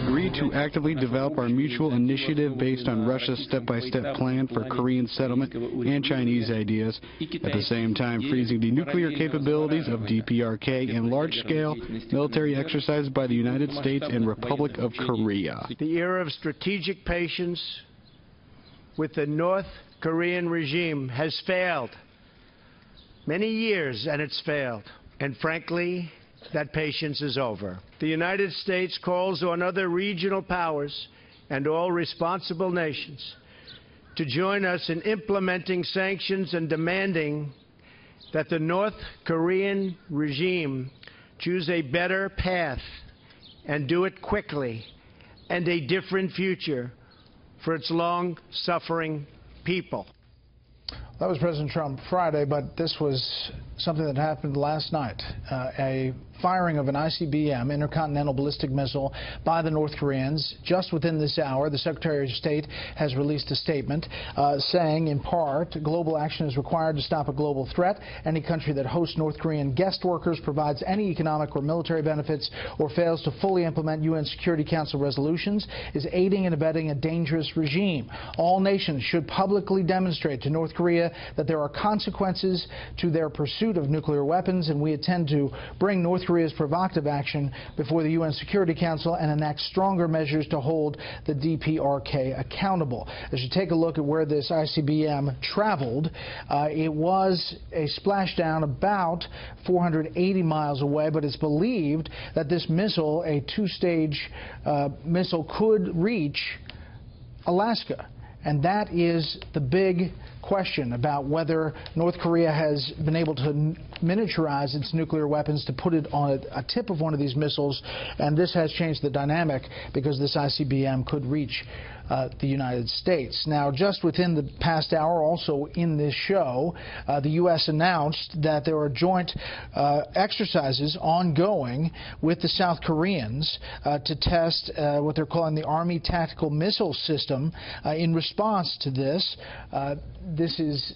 agreed to actively develop our mutual initiative based on Russia's step-by-step plan for Korean settlement and Chinese ideas, at the same time freezing the nuclear capabilities of DPRK and large-scale military exercises by the United States and Republic of Korea. The era of strategic patience with the North Korean regime has failed. Many years, and it's failed. And frankly, that patience is over. The United States calls on other regional powers and all responsible nations to join us in implementing sanctions and demanding that the North Korean regime choose a better path and do it quickly, and a different future for its long-suffering people. That was President Trump Friday, but this was something that happened last night. A firing of an ICBM, intercontinental ballistic missile, by the North Koreans. Just within this hour, the Secretary of State has released a statement saying, in part, global action is required to stop a global threat. Any country that hosts North Korean guest workers, provides any economic or military benefits, or fails to fully implement UN Security Council resolutions is aiding and abetting a dangerous regime. All nations should publicly demonstrate to North Korea that there are consequences to their pursuit of nuclear weapons, and we intend to bring North Korea's provocative action before the UN Security Council and enact stronger measures to hold the DPRK accountable. As you take a look at where this ICBM traveled, it was a splashdown about 480 miles away, but it's believed that this missile, a two-stage missile, could reach Alaska. And that is the big question about whether North Korea has been able to miniaturize its nuclear weapons to put it on a tip of one of these missiles. And this has changed the dynamic because this ICBM could reach the United States. Now, just within the past hour, also in this show, the U.S. announced that there are joint exercises ongoing with the South Koreans to test what they're calling the Army Tactical Missile System. In response to this, this is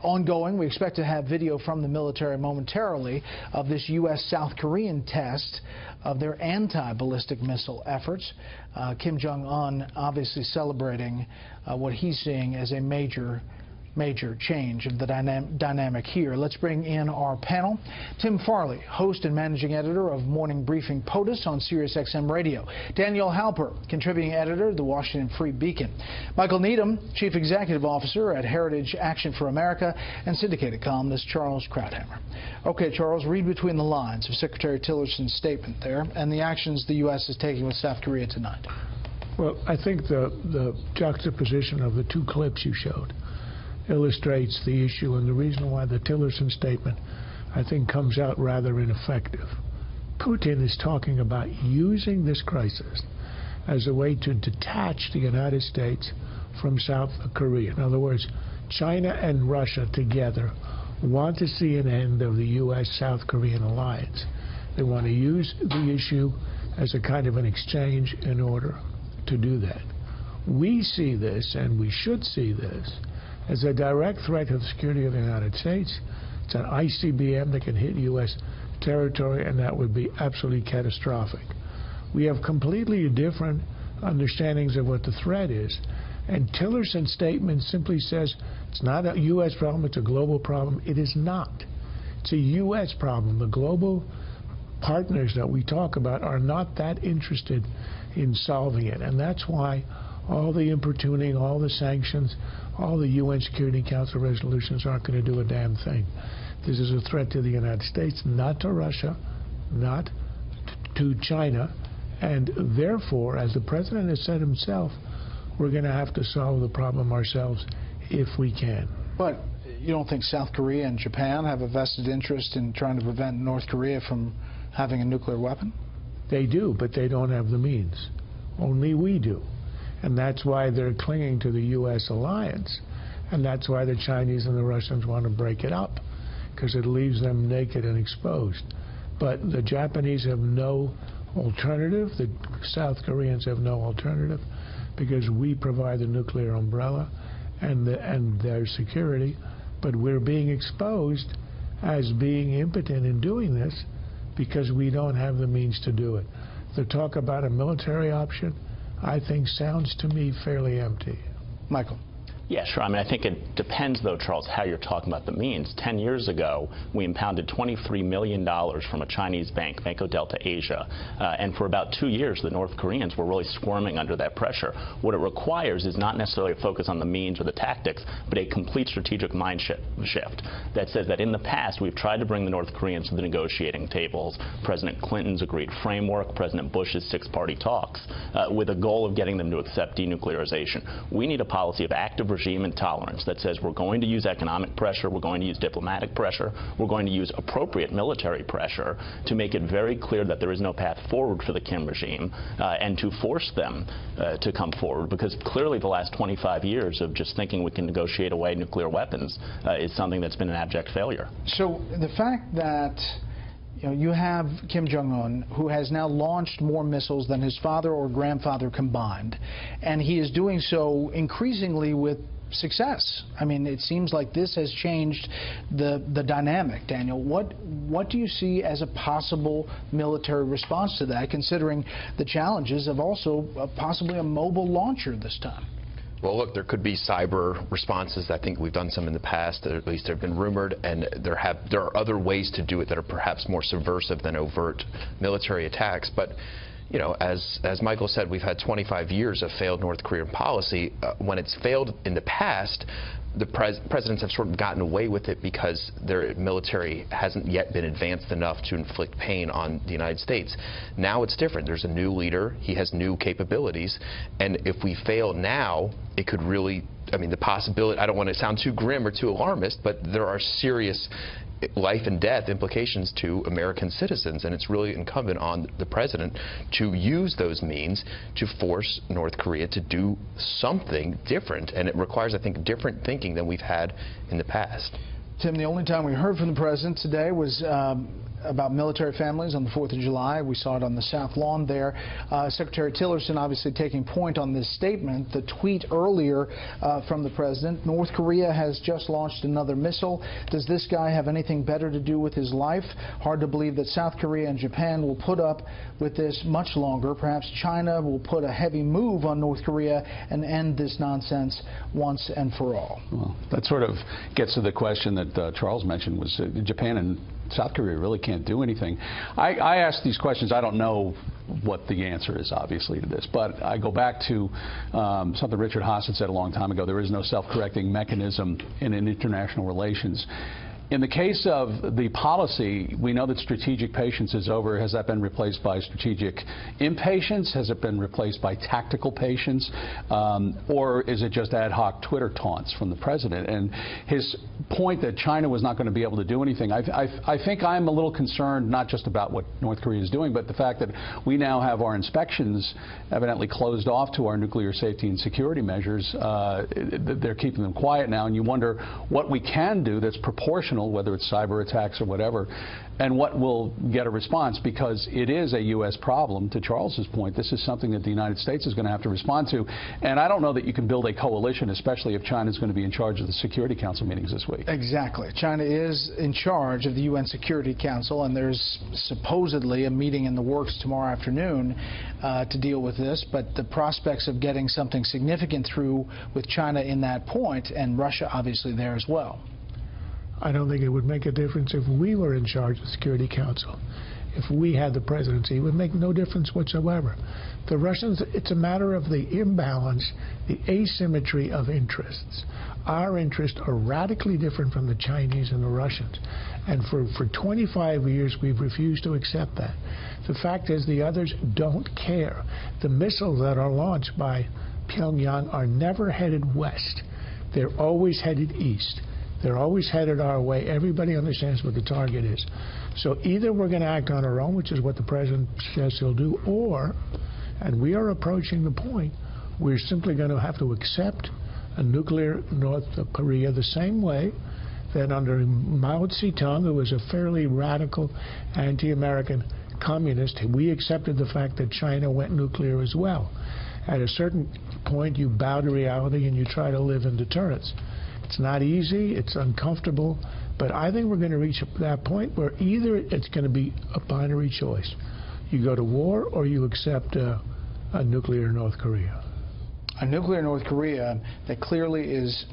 ongoing. We expect to have video from the military momentarily of this U.S.-South Korean test of their anti-ballistic missile efforts. Kim Jong-un obviously celebrating what he's seeing as a major change of the dynamic here. Let's bring in our panel. Tim Farley, host and managing editor of Morning Briefing POTUS on SiriusXM Radio. Danielle Halper, contributing editor of the Washington Free Beacon. Michael Needham, chief executive officer at Heritage Action for America, and syndicated columnist Charles Krauthammer. Okay, Charles, read between the lines of Secretary Tillerson's statement there and the actions the U.S. is taking with South Korea tonight. Well, I think the juxtaposition of the two clips you showed illustrates the issue and the reason why the Tillerson statement, I think, comes out rather ineffective. Putin is talking about using this crisis as a way to detach the United States from South Korea. In other words, China and Russia together want to see an end of the U.S.-South Korean alliance. They want to use the issue as a kind of an exchange in order to do that. We see this, and we should see this, as a direct threat to the security of the United States. It's an ICBM that can hit U.S. territory, and that would be absolutely catastrophic. We have completely different understandings of what the threat is, and Tillerson's statement simply says it's not a U.S. problem, it's a global problem. It is not. It's a U.S. problem. The global partners that we talk about are not that interested in solving it, and that's why all the importuning, all the sanctions, all the UN Security Council resolutions aren't going to do a damn thing. This is a threat to the United States, not to Russia, not to China, and therefore, as the President has said himself, we're going to have to solve the problem ourselves if we can. But you don't think South Korea and Japan have a vested interest in trying to prevent North Korea from having a nuclear weapon? They do, but they don't have the means. Only we do. And that's why they're clinging to the U.S. alliance. And that's why the Chinese and the Russians want to break it up, because it leaves them naked and exposed. But the Japanese have no alternative. The South Koreans have no alternative, because we provide the nuclear umbrella and their security. But we're being exposed as being impotent in doing this because we don't have the means to do it. The talk about a military option, I think, sounds to me fairly empty. Michael. Yeah, sure. I mean, I think it depends, though, Charles, how you're talking about the means. 10 years ago, we impounded $23 million from a Chinese bank, Banco Delta Asia, and for about 2 years, the North Koreans were really squirming under that pressure. What it requires is not necessarily a focus on the means or the tactics, but a complete strategic mind shift that says that in the past, we've tried to bring the North Koreans to the negotiating tables. President Clinton's agreed framework, President Bush's six-party talks, with a goal of getting them to accept denuclearization. We need a policy of active regime intolerance that says we're going to use economic pressure, we're going to use diplomatic pressure, we're going to use appropriate military pressure to make it very clear that there is no path forward for the Kim regime and to force them to come forward, because clearly the last 25 years of just thinking we can negotiate away nuclear weapons is something that's been an abject failure. So the fact that you have Kim Jong-un, who has now launched more missiles than his father or grandfather combined, and he is doing so increasingly with success. I mean, it seems like this has changed the dynamic. Daniel, what do you see as a possible military response to that, considering the challenges of also possibly a mobile launcher this time? Well, look, there could be cyber responses. I think we've done some in the past, or at least they've been rumored, and there are other ways to do it that are perhaps more subversive than overt military attacks. But, you know, as Michael said, we've had 25 years of failed North Korean policy. When it's failed in the past, the presidents have sort of gotten away with it because their military hasn't yet been advanced enough to inflict pain on the United States. Now it's different. There's a new leader. He has new capabilities. And if we fail now, it could really, I mean, the possibility, I don't want to sound too grim or too alarmist, but there are serious life and death implications to American citizens, and it's really incumbent on the president to use those means to force North Korea to do something different, and it requires, I think, different thinking than we've had in the past. Tim, the only time we heard from the president today was about military families on the 4th of July. We saw it on the South Lawn there. Secretary Tillerson obviously taking point on this statement. The tweet earlier from the president, North Korea has just launched another missile. Does this guy have anything better to do with his life? Hard to believe that South Korea and Japan will put up with this much longer. Perhaps China will put a heavy move on North Korea and end this nonsense once and for all. Well, that sort of gets to the question that Charles mentioned, was Japan and South Korea really can't do anything. I ask these questions. I don't know what the answer is, obviously, to this, but I go back to something Richard Haas had said a long time ago. There is no self-correcting mechanism in international relations. In the case of the policy, we know that strategic patience is over. Has that been replaced by strategic impatience? Has it been replaced by tactical patience? Or is it just ad hoc Twitter taunts from the president? And his point that China was not going to be able to do anything, I think I'm a little concerned not just about what North Korea is doing, but the fact that we now have our inspections evidently closed off to our nuclear safety and security measures. They're keeping them quiet now, and you wonder what we can do that's proportional, whether it's cyber attacks or whatever, and what will get a response, because it is a U.S. problem. To Charles's point, this is something that the United States is going to have to respond to, and I don't know that you can build a coalition, especially if China is going to be in charge of the Security Council meetings this week. Exactly. China is in charge of the UN Security Council, and there's supposedly a meeting in the works tomorrow afternoon to deal with this, but the prospects of getting something significant through with China in that point, and Russia obviously there as well. I don't think it would make a difference if we were in charge of the Security Council. If we had the presidency, it would make no difference whatsoever. The Russians, it's a matter of the imbalance, the asymmetry of interests. Our interests are radically different from the Chinese and the Russians. And for 25 years, we've refused to accept that. The fact is, the others don't care. The missiles that are launched by Pyongyang are never headed west. They're always headed east. They're always headed our way. Everybody understands what the target is. So either we're going to act on our own, which is what the president says he'll do, or, and we are approaching the point, we're simply going to have to accept a nuclear North Korea the same way that under Mao Zedong, who was a fairly radical anti-American communist, we accepted the fact that China went nuclear as well. At a certain point, you bow to reality and you try to live in deterrence. It's not easy, it's uncomfortable, but I think we're going to reach that point where either it's going to be a binary choice. You go to war or you accept a nuclear North Korea? A nuclear North Korea that clearly is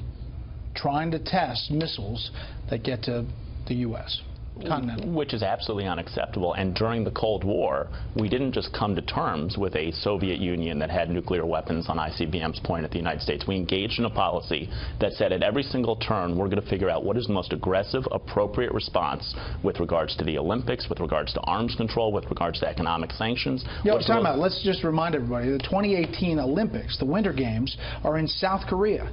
trying to test missiles that get to the U.S. continental. Which is absolutely unacceptable. And during the Cold War, we didn't just come to terms with a Soviet Union that had nuclear weapons on ICBMs pointed at the United States. We engaged in a policy that said at every single turn we're going to figure out what is the most aggressive, appropriate response with regards to the Olympics, with regards to arms control, with regards to economic sanctions. Let's just remind everybody, the 2018 Olympics, the Winter Games, are in South Korea.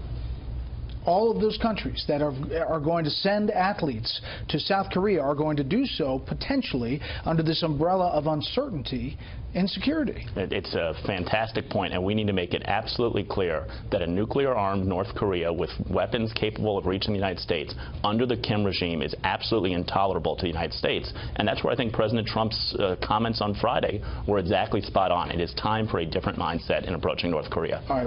All of those countries that are going to send athletes to South Korea are going to do so potentially under this umbrella of uncertainty and security. It's a fantastic point, and we need to make it absolutely clear that a nuclear-armed North Korea with weapons capable of reaching the United States under the Kim regime is absolutely intolerable to the United States. And that's where I think President Trump's comments on Friday were exactly spot on. It is time for a different mindset in approaching North Korea. All right.